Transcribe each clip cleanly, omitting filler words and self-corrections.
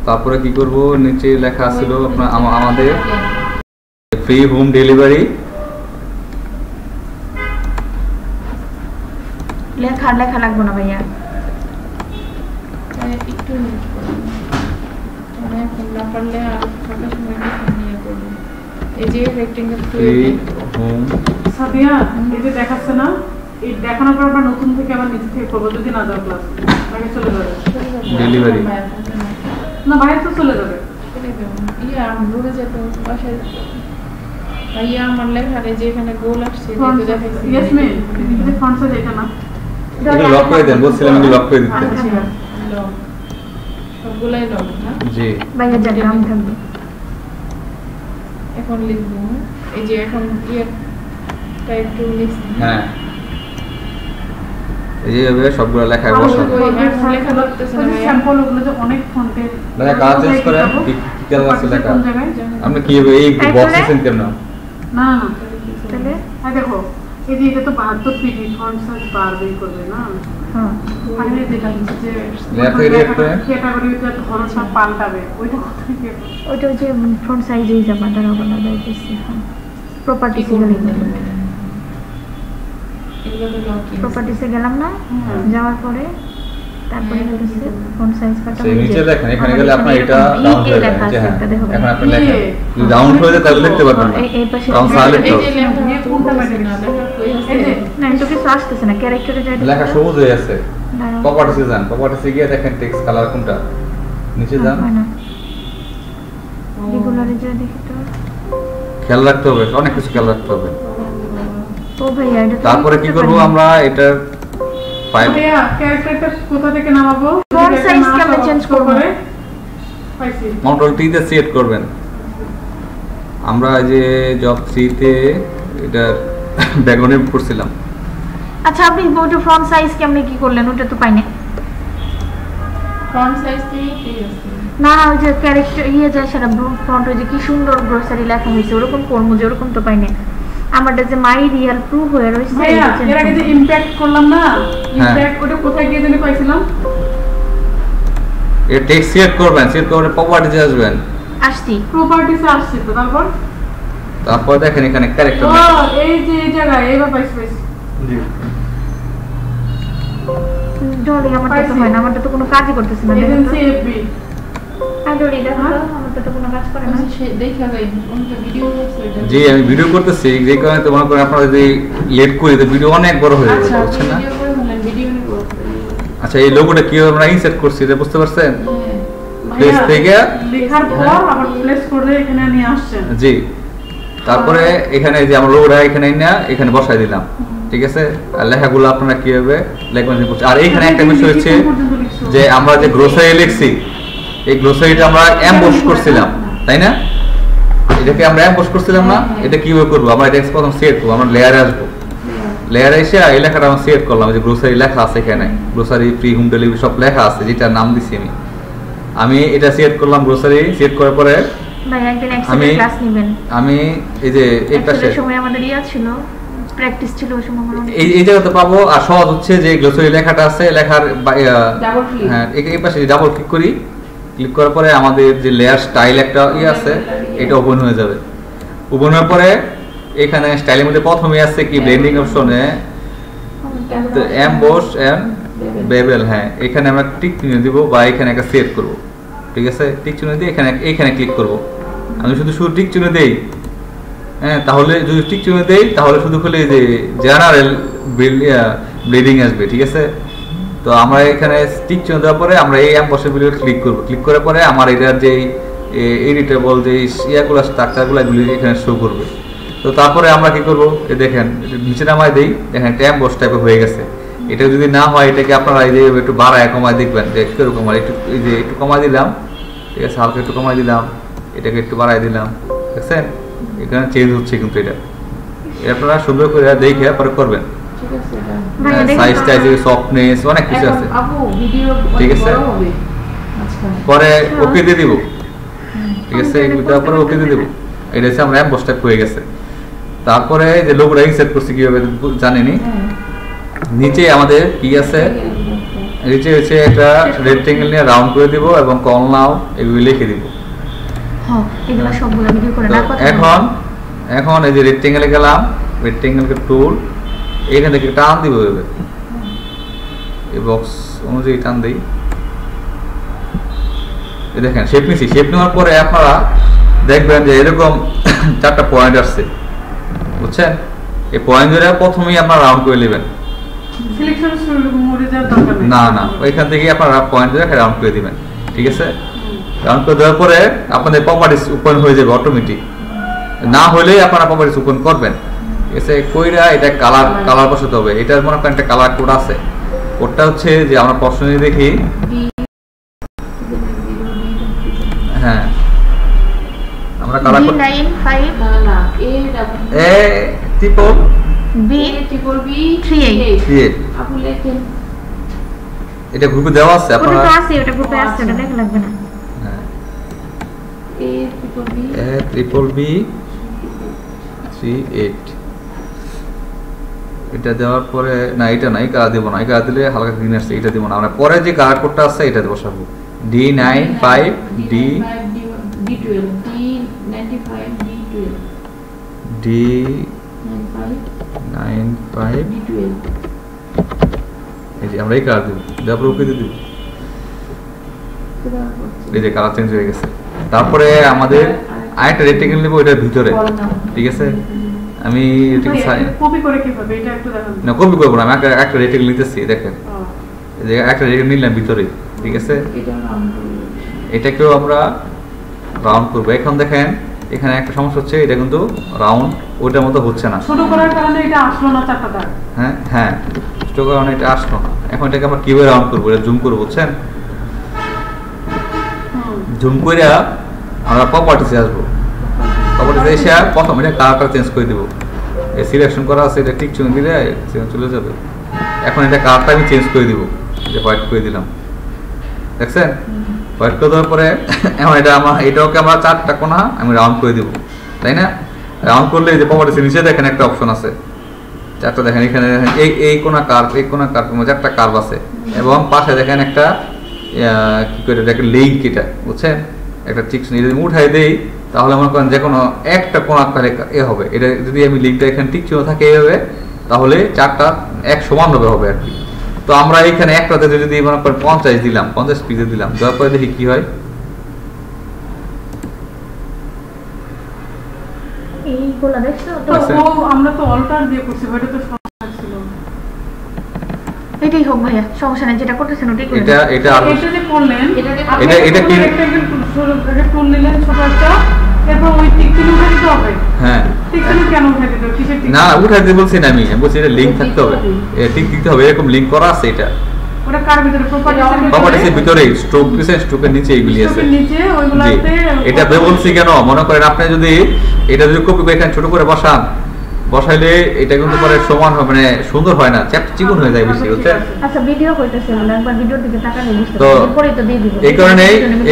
তারপরে কি করব, নিচে লেখা ছিল আপনার আমাদের ফ্রি হোম ডেলিভারি। লেখা লাগবে না ভাইয়া, একটু মানে এখন না পারলে ফাঁকা সময় নিয়ে করবো। এই যে রেক্টেঙ্গেল ফ্রি হোম সাদিয়া, এই যে দেখাচ্ছে না, এই দেখানোর পর আবার নতুন থেকে আবার নিচে থেকে করবো, যদি না যাও ক্লাস আগে চলে যাবে ডেলিভারি না, বাইরে তো চলে যাবে। ইয়া ঘুরে যেত বাসায় ভাইয়া আমার লেখারে যে এখানে গোল আসছে ইয়েস ম্যাম, এই ফন্ট সাইজ এটা না, এটা লক করে দেন, বলছিলাম আমি লক করে দিতে। সবগুলাই লক না জি ভাইয়া যা নাম থাকবে এখন লিখবো। এই যে এখন ইয়েটা একটু লিখছি। হ্যাঁ, এই যে এভাবে সবগুলো লেখা বসাবো। এখন লেখা লাগতেছে না ভাইয়া, স্যাম্পল ওগুলো যে অনেক ফন্টের মানে কালার চেঞ্জ করে কি কালার আছে লেখা, আপনি কি এই বক্স সেন্ড করেন না? না না, তাহলে দেখো এই যে এটা তো 72 পিডি ফন্ট সাইজ বাড়বেই করবে না। হ্যাঁ আগে যেটা যে লেখা রিড করে ক্যাটাগরিটা ধরনটা পাল্টাবে, ওইটা কোথায় কি ওইটা যে ফ্রন্ট সাইজেই যাবে, দাঁড়াও না যাইতেছি। প্রপার্টিসে গেলাম, এগুলো লক প্রপার্টিসে গেলাম না, যাওয়ার পরে তারপরে হচ্ছে ফ্রন্ট সাইজ কাটা সেই নিচে দেখেন, এখানে গেলে আপনার এটা ডাউন হয়ে যায়। হ্যাঁ, এখন আপনি লেখেন যদি ডাউন হয়ে যায় তাহলে লিখতে পারবেন না। এই পাশে ডাউন সাইলেন্ট এই তো যে লেখা কোনটা মানে না লেখা কই আছে না, এটা কিছু আসতেছে না, ক্যারেক্টারে যাই লেখা সবুজ হয়ে আছে। প্রপার্টিসে যান, প্রপার্টিসে গিয়ে দেখেন টেক্সট কালার কোনটা, নিচে যান, রেগুলারে যা দেখি তো খেয়াল রাখতে হবে, অনেক কিছু খেয়াল রাখতে হবে। ও ভাইয়া এটা তারপরে কি করব আমরা, এটা ফাইল ভাইয়া ক্যারেক্টারটা কোথা থেকে নামাবো, ফন্ট সাইজ কেমন চেঞ্জ করব? পাইছি কন্ট্রোল টি তে সেট করবেন। আমরা যে জব 3 তে এটা ব্যাকগ্রাউন্ডে করছিলাম। আচ্ছা আপনি ওটা ফন্ট সাইজ কেমনে কি করলেন, ওটা তো পাইনি। ফন্ট সাইজ কি আছে না ওই যে ক্যারেক্টার ইয়ে যায় সেটা ফন্ট, ওই যে কি সুন্দর গ্রোসারি লেখা হয়েছে ওরকম করবো, যে ওরকম তো পাইনি। আমারটা যে মাই রিয়েল প্রুফ হয়ে রয়েছে, ভাইয়া এর আগে যে ইমপ্যাক্ট করলাম না, ইমপ্যাক্ট ওটা কোথায় গিয়ে জানি পাইছিলাম, এই টেক্সট সেট করবেন, সেট করে প্রপার্টিতে আসবেন, আসছি প্রপার্টিসে আসছে তো, তারপর দেখেন এখানে ক্যারেক্টার ও এই যে এই জায়গায় এইবার পাইছি জি ডলি। আমারটা তো হয় না, আমারটা তো কোনো কাজই করতেছে না। এজেন্সি এফবি ডলি দেখো আমারটা তো কোনো কাজ করে না। সে দেখা যায় কোনটা ভিডিও আছে এটা। জি আমি ভিডিও করতেছি, যে কারণে তো মনে করেন আপনারা যদি লেট করি তো ভিডিও অনেক বড় হয়ে যাবে, আচ্ছা বুঝছেন না? ভিডিও করে হলেন ভিডিও নিব। আচ্ছা এই লোগোটা কিভাবে আমরা ইনসার্ট করছি এটা বুঝতে পারছেন? প্লেস ভাইয়া থেকে লেখার পর আবার প্লেস করে এখানে নিয়ে আসছেন। জি, তারপরে এখানে যে আমরা লোগোটা এখানে না এখানে বসাই দিলাম, ঠিক আছে? আর লেখাগুলো আপনারা কিভাবে লিখবেন। আর এইখানে একটা বিষয় হচ্ছে যে আমরা যে গ্রোসারি লিখছি, এই গ্রোসারিটা আমরা এমবস করছিলাম, তাই না? এটাকে আমরা এমবস করছিলাম না, এটা কিভাবে করবো? আমরা এটা প্রথম সেট করবো, আমরা লেয়ারে আসবো, লেয়ারে এসে এই লেখাটা আমরা সেট করলাম, যে গ্রোসারি লেখা আছে এখানে, গ্রোসারি ফ্রি হোম ডেলিভারি সব লেখা আছে, যেটা নাম দিছি আমি এটা সেট করলাম। গ্রোসারি সেট করার পরে ভাই একদিন এক্সেলের ক্লাস নেবেন। আমি এই যে এই পাশে সময় আমাদের ইয়া ছিল, প্র্যাকটিস ছিল ওই সময়। এই জায়গাতে পাবো। আর সহজ হচ্ছে যে গ্লোসারি লেখাটা আছে, লেখার ডাবল ক্লিক, হ্যাঁ এই পাশে ডাবল ক্লিক করি, ক্লিক করার পরে আমাদের যে লেয়ার স্টাইল একটা আছে এটা ওপেন হয়ে যাবে। ওপেন হওয়ার পরে এখানে স্টাইলের মধ্যে প্রথমে আছে কি ব্লেন্ডিং অপশনে এমবস এন্ড বেবেল, হ্যাঁ এখানে আমরা টিক চিহ্ন দিব বা এখানে একটা সেট করব, ঠিক আছে? টিক চিহ্ন দিয়ে এখানে ক্লিক করব। আমি শুধু টিক চিহ্ন দেই, হ্যাঁ তাহলে যদি টিক চিহ্ন দেই তাহলে শুধু খুলে যে জেনারেল ব্লিডিং আসবে, ঠিক আছে? তো আমরা এখানে টিক চিহ্ন দেওয়ার পরে আমরা এই এমবসের ভিডিও ক্লিক করব। ক্লিক করার পরে আমার এটার যে এডিটেবল যে ইয়াগুলো স্ট্রাকচারগুলো এগুলি এখানে শো করবে। তো তারপরে আমরা কি করব, দেখেন নিচে নামায় দেই, দেখেন এটা এমবস টাইপের হয়ে গেছে। এটা যদি না হয় এটাকে আপনারা এই যে একটু বাড়ায় কমায় দেখবেন যে কিরকম, একটু এই যে একটু কমায় দিলাম, ঠিক আছে? হালকা একটু কমায় দিলাম, এটাকে একটু বাড়ায় দিলাম, দেখছেন এখানে চেঞ্জ হচ্ছে। কিন্তু এটা আপনারা সুন্দর করে দেখে পরে করবেন, ঠিক আছে? সাইজ টাইজ সফটনেস অনেক কিছু আছে, আপু ভিডিও ঠিক আছে? বড় হবে আচ্ছা পরে ওকে দিয়ে দিব, ঠিক আছে? এগুলো দেওয়ার পরে ওকে দিয়ে দিব। এটা হচ্ছে আমরা এমবস টাইপ হয়ে গেছে। তারপরে যে লোগোটা ইনসার্ট করছি কিভাবে জানেনি, নিচে আমাদের কি আছে নিচে হচ্ছে একটা রেক্টেঙ্গেল নিয়ে রাউন্ড করে দিব এবং কল নাও এগুলো লিখে দিব। হ্যাঁ এগুলো সবগুলো ভিডিও করে না কথা এখন এই যে রেক্টেঙ্গেলে গেলাম, রেক্টেঙ্গেলকে টুল এখান থেকে টান দিব, এই বক্স অনুযায়ী টান দিই। এই দেখেন শেপ নিছি, শেপ নেওয়ার পরে আপনারা দেখবেন যে এরকম 4টা পয়েন্ট আসছে, বুঝছেন? এই পয়েন্ট ধরে প্রথমেই আপনারা রাউন্ড করে নেবেন। না না, ওইখান থেকে আপনারা পয়েন্ট ধরে রাউন্ড করে দিবেন, ঠিক আছে? রাউন্ড করে দেওয়ার পরে আপনাদের প্রপার্টিস ওপেন হয়ে যাবে অটোমেটিক। না হলেই আপনারা প্রপার্টিস ওপেন করবেন, ঠিক আছে? কইরা এটা কালার বসাতে হবে। এটার মনে করেন একটা কালার কোড আছে, কোডটা হচ্ছে যে আমরা প্রশ্ন নিয়ে দেখি। হ্যাঁ আমরা কালার কোড B95 না এ ট্রিপল B3A আপনি লেখেন এটা গ্রুপে দেওয়া আছে, ওটা আপনারা তো আছে, ওটা গ্রুপে আছে, ওটা দেখা লাগবে না। হ্যাঁ A ট্রিপল B 38 এটা দেওয়ার পরে না, এটা নাই কালার দেব না, এই কালার দিলে হালকা গ্রিন আসছে, এটা দেব না। আমরা পরে যে কালার কোডটা আছে এটা বসাবো, D95 D12 D95 D95 D12 এই যে আমরা এই কালার দেব, দেওয়ার পরে ওকে দিয়ে দেব। এই যে কালার চেঞ্জ হয়ে গেছে। তারপরে আমাদের আরেকটা রেক্টেঙ্গেল নেব এটার ভিতরে, ঠিক আছে? আমি কপি করে কিভাবে এটা একটু দেখান না, কপি করব না, আমি একটা রেক্টেঙ্গেল নিতেছি, দেখেন এই যে একটা রেক্টেঙ্গেল নিলাম ভিতরে, ঠিক আছে? এটাকেও আমরা রাউন্ড করব। এখন দেখেন এখানে একটা সমস্যা হচ্ছে, এটা কিন্তু রাউন্ড ওইটার মতো হচ্ছে না, ছোট করার কারণে এটা আসলো না 4টা দাগ। হ্যাঁ ছোট কারণে এটা আসলো না। এখন এটাকে আমরা কিভাবে রাউন্ড করবো, এটা জুম করবো, বুঝছেন? জুম করে আমরা প্রপার্টিসে আসবো। প্রপার্টিসে এসে প্রথম এটা কালারটা চেঞ্জ করে দেবো, এই সিলেকশন করা আছে, এটা টিক চিহ্ন দিলে চলে যাবে। এখন এটা কালারটা আমি চেঞ্জ করে দিব, যে হোয়াইট করে দিলাম, দেখছেন? হোয়াইট করে দেওয়ার পরে এখন এটাকে আমরা 4টা কোণা আমি রাউন্ড করে দিব, তাই না? রাউন্ড করলে এই যে প্রপার্টিসের নিচে দেখেন একটা অপশন আছে, 4টা দেখেন এখানে, এই কোণা কার্ভ, এই কোণা কার্ভ, 4টা কার্ভ আছে, এবং পাশে দেখেন একটা কি করে দেখেন লিঙ্ক, এটা বুঝছেন? একটা টিক চিহ্ন যদি উঠাই দেই তাহলে মনে করেন যে কোনো একটা কোণা এ হবে। এটা যদি আমি লিঙ্কটা এখানে টিক চিহ্ন থাকে এইভাবে, তাহলে 4টা এক সমানভাবে হবে আর কি। তো আমরা এখানে একটাতে যদি মনে করেন 50 দিলাম, 50 পিসে দিলাম, দেওয়ার পরে দেখি কি হয়। এইগুলা দেখছো তো? আমরা তো অল্টার দিয়ে করছি, এটা তো সমস্যা ছিল। এটাই হোক ভাইয়া, সমস্যা নেই, যেটা করতেছেন ওটাই করুন। এটা যে করলেন এটা কি রেক্টেঙ্গেল টুল নিলেন ছোট একটা, এরপর ওই টিক চিহ্ন উঠে দিতে হবে। হ্যাঁ টিক চিহ্ন কেন উঠে দিতে হবে? কিসের টিক? না উঠাই দিতে বলছি না, আমি বলছি এটা লিংক থাকতে হবে, টিক দিতে হবে, এরকম লিংক করা আছে। এটা ওটা কার ভিতরে? প্রপার্টিসের ভিতরে, স্ট্রোক পিছে স্ট্রোকের নিচে এইগুলি আছে, স্ট্রোকের নিচে ওইগুলাতে। এটা বলছি কেন, মনে করেন আপনি যদি এটা যদি কপি করে এখানে ছোট করে বসাইলে এটা কিন্তু পরে সমান হবে, মানে সুন্দর হয় না, চ্যাপ্ট চিকন হয়ে যায় বেশি, বুঝছেন? আচ্ছা ভিডিও কইতেছে বলে একবার ভিডিওর দিকে তাকালে বুঝতে তো পারবেন, পরে তো দিয়ে দিব। এই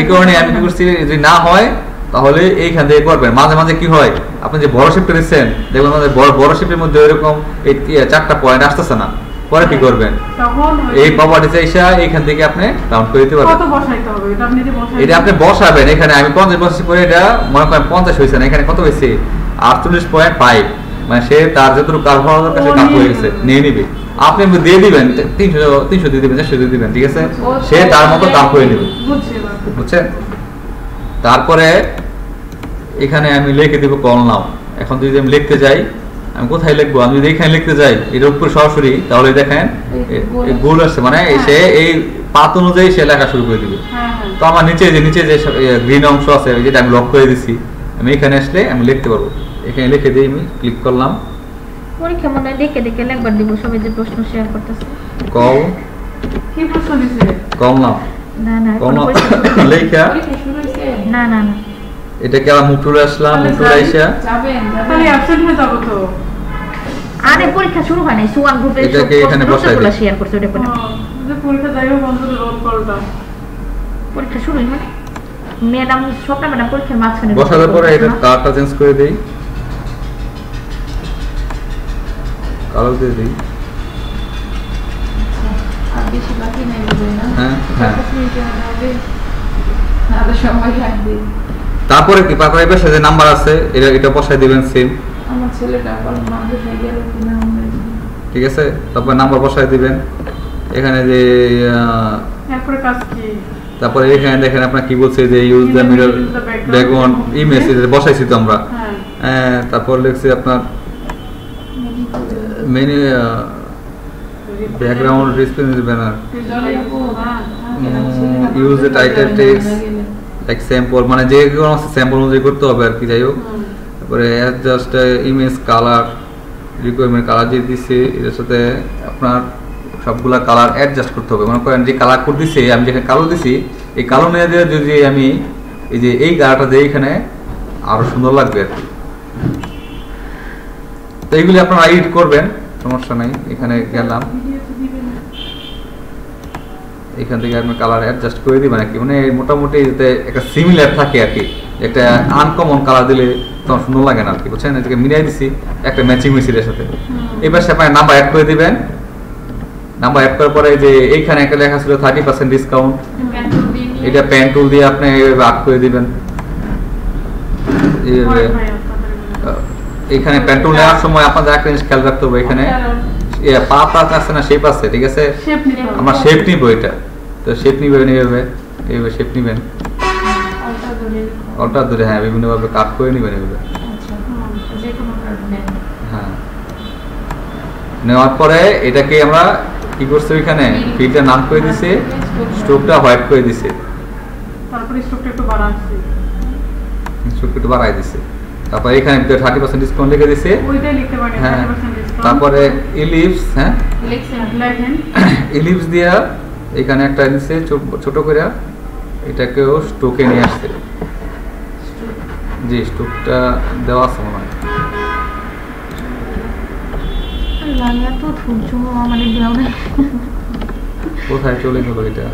কারণে আমি কি করছি, যদি না হয় তাহলে এইখান থেকে করবেন। মাঝে মাঝে কি হয়, আপনি যে বড় শেপটা দিচ্ছেন, দেখবেন আমাদের বড় শেপের মধ্যে এরকম এই 4টা পয়েন্ট আসতেছে না, পরে কি করবেন? এই প্রপার্টিতে এসে এইখান থেকে আপনি কাউন্ট করে দিতে পারবেন। কত বসাইতে হবে এটা? আপনি যে বসাইতে, এটা আপনি বসাবেন, এখানে আমি 50 বসাচ্ছি, পরে এটা মনে করেন 50 হয়েছে না, এখানে কত হয়েছে 48.5, মানে সে তার যতটুকু কার হওয়ার দরকার সে কার হয়ে গেছে, নিয়ে নিবে। আপনি দিয়ে দিবেন 300 দিয়ে দিবেন, 400 দিয়ে দিবেন, ঠিক আছে? সে তার মতো কার করে নেবে, বুঝছেন? তারপরে এখানে আমি লিখে দিব কল নাও। এখন যদি আমি লিখতে যাই, আমি কোথায় লিখবো? আমি যদি এখানে লিখতে যাই এর উপর সরাসরি, তাহলে দেখেন গোল আসছে, মানে সে এই পাত অনুযায়ী সে লেখা শুরু করে দিবে। তো আমার নিচে যে গ্রিন অংশ আছে, যেটা আমি লক করে দিছি, আমি এখানে আসলে আমি লিখতে পারবো। এখানে লিখে দিয়ে আমি ক্লিক করলাম। পরীক্ষা মনে হয় দেখে লেখবার দিব, সবাই যে প্রশ্ন শেয়ার করতেছে। কল কি প্রশ্ন দিছে? কল নাও, না না লেখা না না না, এটা কি আমরা মুটুরে আসলাম, মুটুরে আইসা খালি অ্যাবসেন্ট হয়ে যাব তো। আরে পরীক্ষা শুরু হয় নাই, সুয়ান গ্রুপে এটাকে এখানে বসাই দিই, শেয়ার করছে ওটা পড়া। যে পরীক্ষা যাইও বন্ধ রোল কলটা, পরীক্ষা শুরু হয় না ম্যাডাম, স্বপ্না ম্যাডাম পরীক্ষার মাঝখানে বসানোর পরে এটা কালারটা চেঞ্জ করে দেই, কালার দিয়ে দিই। বেশি বাকি নাই বুঝে না হ্যাঁ, হ্যাঁ। 5 মিনিটের মধ্যে আধা সময় লাগবে। তারপরে কি পাপড়াই পাশে যে নাম্বার আছে এটা বসাই দিবেন সেম, আমার ছেলেটা বল মাদ্রাসায় গেল কিনা আমরা ঠিক আছে। তারপর নাম্বার বসাই দিবেন এখানে যে এরপরে কাজ কি? তারপরে এখানে দেখেন আপনার কি বলছে যে use the mirror background image বসাইছি তো আমরা। হ্যাঁ তারপর লিখছি আপনার menu background display banner use the title text like sample, মানে যে কোনো স্যাম্পল অনুযায়ী করতে হবে আর কি। যাই হোক, তারপরে just image colour requirement colour দিয়ে দিচ্ছি, এর সাথে আপনার সবগুলা কালার অ্যাডজাস্ট করতে হবে। মনে করেন যে কালার কোড দিছি আমি যেখানে কালো দিছি এই কালো নিয়ে দিয়ে যদি আমি এই যে এই কালারটা দিয়ে এখানে আরো সুন্দর লাগবে আর কি। তো এইগুলি আপনারা এডিট করবেন, সমস্যা নাই। এখানে গেলাম, এখান থেকে আপনি কালার অ্যাডজাস্ট করে দিবেন আর কি, মানে মোটামুটি যাতে একটা সিমিলার থাকে আর কি। একটা আনকমন কালার দিলে তখন সুন্দর লাগে না আর কি, বুঝছেন। এটাকে মিলাই দিছি একটা ম্যাচিং মিছিলের সাথে। এবার সে আপনার নাম্বার অ্যাড করে দিবেন। নাম্বার অ্যাড করার পরে যে এইখানে একটা লেখা ছিল 30% ডিসকাউন্ট, এটা পেন টুল দিয়ে আপনি আপ করে দিবেন। এখানে পেন টুল নেওয়ার সময় আপনাদের একটা জিনিস খেয়াল রাখতে হবে, এখানে পা আছে না, শেপ আছে, ঠিক আছে। আমরা শেপ নিব, এটা তো শেপ নিবেন এইভাবে শেপ নিবেন, অল্টা ধরে, হ্যাঁ বিভিন্ন ভাবে কাট করে নিবেন এগুলো। হ্যাঁ, নেওয়ার পরে এটাকে আমরা কি করছি, ওইখানে ফিলটা নাম করে দিছে, স্ট্রোকটা হোয়াইট করে দিছে, তারপরে স্ট্রোকটা একটু বাড়াচ্ছি, স্ট্রোকটা একটু বাড়াই দিছে। তারপরে এখানে 30% ডিসকাউন্ট লিখে দিছে, ওইটাই লিখতে পারেন 30% ডিসকাউন্ট। তারপরে ইলিপস, হ্যাঁ লেখেন ইলিপস দিয়া এখানে একটা দিছে ছোট করে, এটাকেও স্ট্রোকে নিয়ে আসছে। জি, স্ট্রোকটা দেওয়া আছে মনে হয়। তো ধৈর্য মানে দেওয়া নাই। কোথায় চলে গেল এটা?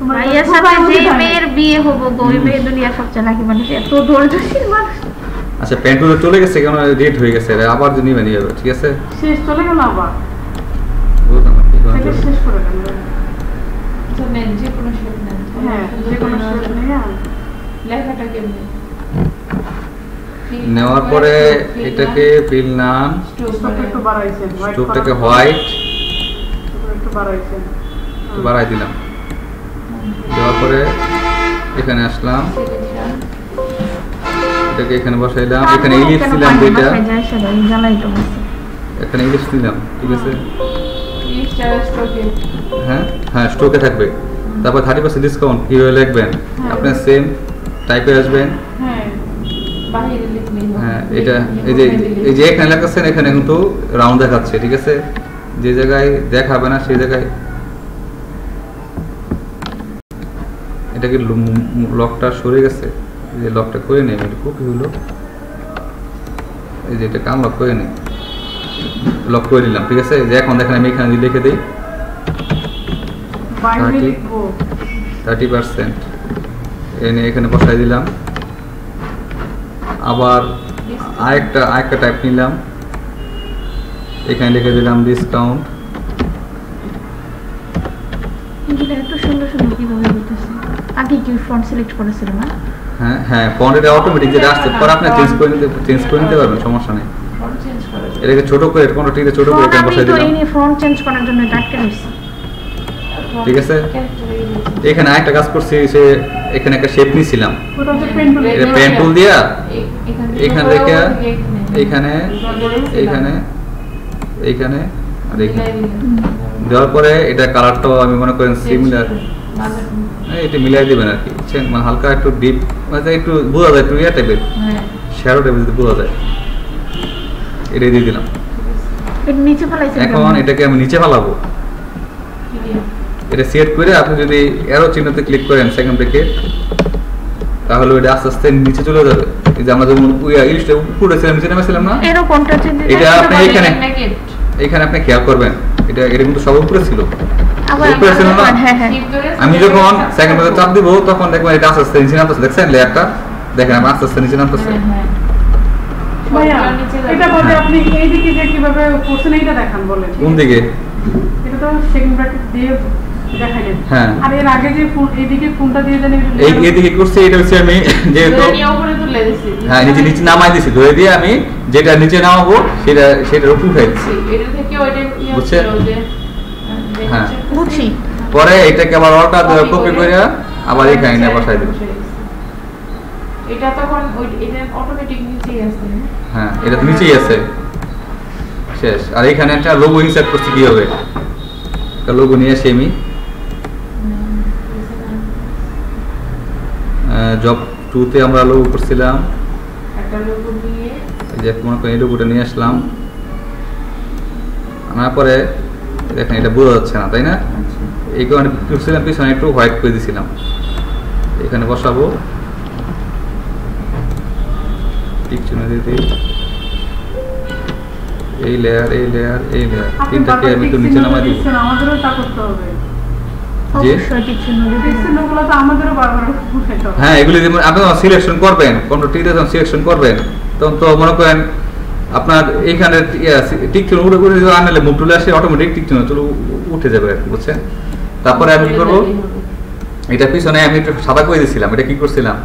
ভাইয়ার সাথে যে মেয়ের বিয়ে হবো গো, ওই মেয়ে দুনিয়ার সবচেয়ে লাকি মানুষ, এত ধৈর্যশীল মানুষ। আচ্ছা, প্যান্টুলে চলে গেছে, কেন রেড হয়ে গেছে, আবার যদি নিয়ে যাবে, ঠিক আছে। শেষ চলে গেল আবার, বুঝলাম না কি করে এটা শেষ করে দেন। তো নেন যে কোনো শেপ নেন, হ্যাঁ যে কোনো শেপ নিয়ে লেখাটা কেমন নেওয়ার পরে এটাকে ফিল নাম, স্ট্রোকটা একটু বাড়াইছেন, স্ট্রোকটাকে হোয়াইট একটু বাড়াইছেন, একটু বাড়াই দিলাম। দেওয়ার পরে এখানে আসলাম, এটাকে এখানে বসাইলাম, এখানে ইলিপস দিলাম দুইটা, এখানে ইলিপস দিলাম, ঠিক আছে। হ্যাঁ হ্যাঁ, স্ট্রোকে থাকবে। তারপর 30% ডিসকাউন্ট কিভাবে লিখবেন, আপনি সেম টাইপে আসবেন। হ্যাঁ, এটা এই যে এখানে লেখাচ্ছেন, এখানে কিন্তু রাউন্ড দেখাচ্ছে, ঠিক আছে। যে জায়গায় দেখাবে না সেই জায়গায় এটাকে লকটা সরে গেছে, যে লকটা করে নেই, এটা খুব হলো, এই যে এটা কান লক করে নেই, লক করে দিলাম, ঠিক আছে। যে এখন দেখেন আমি এখানে যদি লিখে দিই 30%, এনে এখানে বসাই দিলাম। আবার আরেকটা টাইপ নিলাম, এখানে লিখে দিলাম ডিসকাউন্ট। এত সুন্দর সুন্দর কিভাবে দিতেছে, আগে কি ফন্ট সিলেক্ট করেছিল না? হ্যাঁ হ্যাঁ, ফন্ট এটা অটোমেটিক যেটা আসছে, পরে আপনি চেঞ্জ করে নিতে পারবেন, সমস্যা নেই। এটাকে ছোট করে কোনটা ছোট করে এখানে বসাই দিলাম। এই ফন্ট চেঞ্জ করার জন্য আটকে রইছে, ঠিক আছে। এখানে আরেকটা কাজ করছি, সে এখানে একটা শেপ নিছিলাম, এটা পেন টুল দিয়া এখান থেকে এইখানে এইখানে এইখানে আর এইখানে দেওয়ার পরে এটা কালারটাও আমি মনে করেন সিমিলার, এটা মিলাই দিবেন আর কি, বুঝছেন। মানে হালকা একটু ডিপ, মানে একটু বোঝা যায়, একটু ইয়া টাইপের শ্যাডো টাইপের যদি বোঝা যায়, এটা দিয়ে দিলাম। এখন এটাকে আমি নিচে ফালাবো, এটা সেট করে আপনি যদি অ্যারো চিহ্নতে ক্লিক করেন সেকেন্ড ব্রেকেট, তাহলে ওটা আস্তে আস্তে নিচে চলে যাবে। এই যে আমরা যেমন ইলিশটা উপরে ছিলাম, নিচে নেমেছিলাম না, এটা আপনি এখানে আপনি খেয়াল করবেন, এটা কিন্তু সব উপরে ছিল, উপরে ছিল না। আমি যখন সেকেন্ড ব্রেকেট চাপ দিব তখন দেখবেন এটা আস্তে আস্তে নিচে নামতেছে, দেখছেন লেয়ারটা, দেখেন আমার আস্তে আস্তে নিচে নামতেছে। ভাইয়া ঘরগুলোর নিচে যাবে। এটা বলে আপনি এইদিকে যে কিভাবে করছেন এইটা দেখান বলেন। কোন দিকে? এটা তো সেকেন্ড ব্র্যাকেট দিয়ে দেখাইলেন। হ্যাঁ। আর এর আগে যে এইদিকে কোনটা দিয়ে জানি এইদিকে করছি, এটা হচ্ছে আমি যেহেতু ধরে নিয়ে উপরে তুলে দিছি। হ্যাঁ নিচে নামাই দিছি, ধরে দিয়ে আমি যেটা নিচে নামাবো সেটার উপর উঠাই দিচ্ছি। এটা থেকে ওইটা ইয়ে বুঝছেন? হচ্ছিল যে হ্যাঁ। বুঝছি। পরে এটাকে আবার অর্ডার কপি করে আবার এখানে নিয়ে বসাই দেব। এটা তখন এটা অটোমেটিক নিচেই আছে। হ্যাঁ এটা তো নিচেই আছে, শেষ। আর এখানে একটা লোগো ইনসার্ট করছি কিভাবে, একটা লোগো নিয়ে আসি আমি জব 2 তে আমরা লোগো করছিলাম, একটা লোগো নিয়ে এই যে মনে করেন এই লোগোটা নিয়ে আসলাম, আনার পরে দেখেন এটা বোঝা যাচ্ছে না, তাই না? এই কারণে করছিলাম পিছনে একটু হোয়াইট করে দিয়েছিলাম, এখানে বসাবো, টিক চিহ্ন দিয়ে দিই, এই লেয়ার এই লেয়ার এই লেয়ার তিনটাকে আমি একটু নিচে নামাই দিব। আমাদেরও তা করতে হবে। জি অবশ্যই কিছু নদী টিকচিহ্নগুলো তো আমাদেরও বারবার উঠাইতে হবে। হ্যাঁ এগুলি যেমন আপনি সিলেকশন করবেন, কোনটা টিক যখন সিলেকশন করবেন তখন তো মনে করেন আপনার এইখানে টিক চিহ্ন উঠে করে আনলে মুভ টুলে আসে অটোমেটিক টিক চিহ্ন চলে উঠে যাবে আর কি, বুঝছেন? তারপরে আমি কি করবো, এটা পিছনে আমি একটু সাদা করে দিয়েছিলাম, এটা কি করছিলাম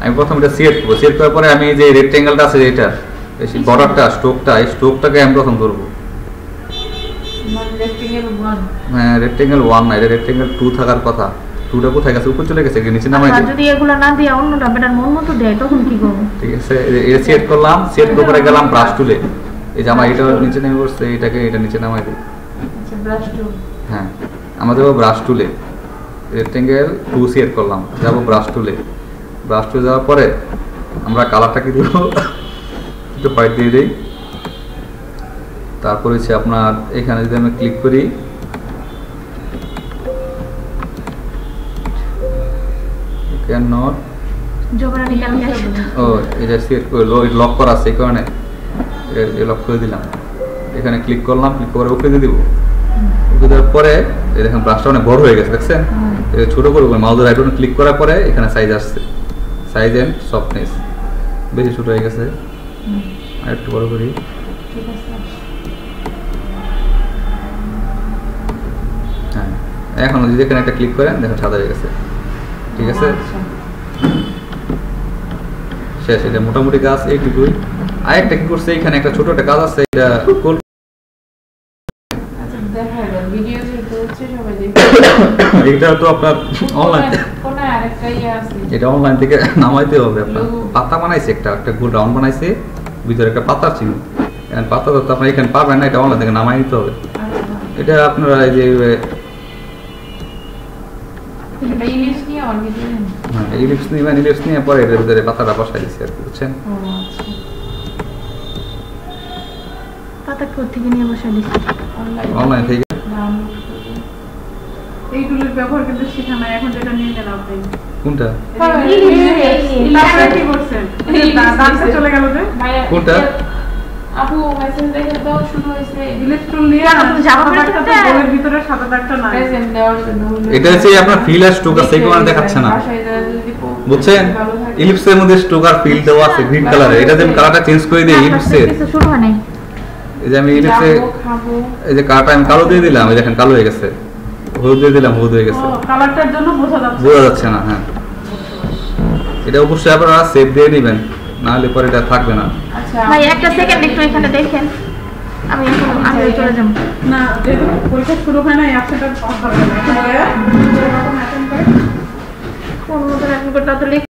আমি প্রথম এটা সিলেক্ট করবো, সিলেক্ট করার পরে আমি যে রেক্টেঙ্গেলটা আছে এটা বর্ডারটা স্ট্রোকটা, এই স্ট্রোকটাকে আমি প্রথম ধরবো। মানে রেক্টেঙ্গেল 1 হ্যাঁ রেক্টেঙ্গেল 1 না, এটা রেক্টেঙ্গেল 2 থাকার কথা। 2টা কোথায় গেছে? উপর চলে গেছে, নিচে নামাই আর দিই। যদি এগুলো না দিয়ে অন্যটা বেটার মন মতো দেয় তখন কি করব? ঠিক আছে, এটা সিলেক্ট করলাম, সিলেক্ট করে পরে গেলাম ব্রাশ টুলে, এই যে আমার এটা নিচে নেমে পড়ছে, এটাকে এটা নিচে নামাই দিই। আচ্ছা ব্রাশ টু হ্যাঁ আমাদের ব্রাশ টুলে রেক্টেঙ্গেল 2 সিলেক্ট করলাম, যাবো ব্রাশ টুলে, ব্রাশ টুলে যাওয়ার পরে আমরা কালারটা কি দেবো, একটু হোয়াইট দিয়ে দিই। তারপর হচ্ছে আপনার এখানে যদি আমি ক্লিক করি, ক্যান নট, জবরানি কালকে আসে তো। ও এটা সিলেক্ট করে লক করা আছে, এই কারণে লক করে দিলাম। এখানে ক্লিক করলাম, ক্লিক করে ওকে দিয়ে দিব। ওকে দেওয়ার পরে এই দেখেন ব্রাশটা অনেক বড় হয়ে গেছে, দেখছেন? এটা ছোট করে মাউসের রাইট বাটন ক্লিক করার পরে এখানে সাইজ আসছে, সাইজ এন্ড সফটনেস বেশি ছোট হয়ে গেছে, আর একটু বড় করি। ঠিক আছে। হ্যাঁ এখন যদি এখানে একটা ক্লিক করেন দেখেন সাদা হয়ে গেছে, ঠিক আছে? আচ্ছা। শেষ, এটা মোটামুটি কাজ এইটুকুই। আরেকটা কি করছে, এখানে একটা ছোট একটা কাজ আছে, এটা আচ্ছা দেখা গেল ভিডিও যেহেতু হচ্ছে সবাই দেখবে। এটা তো আপনার অনলাইন, কোন আরেকটা ইয়ে আছে এটা অনলাইন থেকে নামাইতে হবে আপনার। লোগো। পাতা বানাইছে, একটা গোল রাউন্ড বানাইছে, ভিতরে একটা পাতার চিহ্ন, এখন পাতা তো আপনার এখানে পাবেন না, এটা অনলাইন থেকে নামাই নিতে হবে। আচ্ছা এটা আপনারা এই যে এটা ইলিশ নিয়ে অনেক দিন ইলিপস নিবেন, ইলিপস নিয়ে পরে এটার ভিতরে পাতাটা বসাই দিচ্ছি আর কি, বুঝছেন? ও আচ্ছা পাতা কোত্থেকে নিয়ে বসে দিচ্ছি। অনলাইন থেকে। ডাউনলোড করে এই টুলের ব্যবহার কিন্তু শেখা নাই, এখন যেটা নিয়ে নেন আপনি। কোনটা? তারপরে কি করছেন? ডান্সে চলে গেল যে ভাইয়া কোনটা? আপু মেসেজ দেখে তো শুরু হয়েছে ইলেকট্রিক টুল নিয়ে আপনি জামা পরে সাদা দাগটা তো থাকতেন? গোলের ভিতরে সাদা দাগটা নাই। প্রেজেন্ট দেওয়ার জন্য এটা হচ্ছে আপনার ফিল আর স্ট্রোক আছে, এই কারণে দেখাচ্ছে না, বাসায় যারা যদি বুঝছেন? ইলিপসের মধ্যে স্ট্রোক আর ফিল দেওয়া আছে গ্রিন কালারে, এটা যে আমি কালারটা চেঞ্জ করে দিই ইলিপসের, কিছু শুরু হয় নাই। এই যে আমি ইলিপসে খাবো এই যে কালারটা আমি কালো দিয়ে দিলাম, এই দেখেন কালো হয়ে গেছে, হলুদ দিয়ে দিলাম হলুদ হয়ে গেছে, কালারটার জন্য বোঝা যাচ্ছে। বোঝা যাচ্ছে না। হ্যাঁ এটা অবশ্যই আপনারা সেভ দিয়ে নেবেন, না হলে পরে এটা থাকবে না। আচ্ছা ভাই একটা সেকেন্ড একটু এখানে দেখেন, আমি এখন আমি চলে যাব। না যেহেতু পরীক্ষা শুরু হয় না, এই অ্যাপসটা পাওয়া যাবে না। এখন এরকম অ্যাটেন্ড করে কোন মতো এখন করতে তো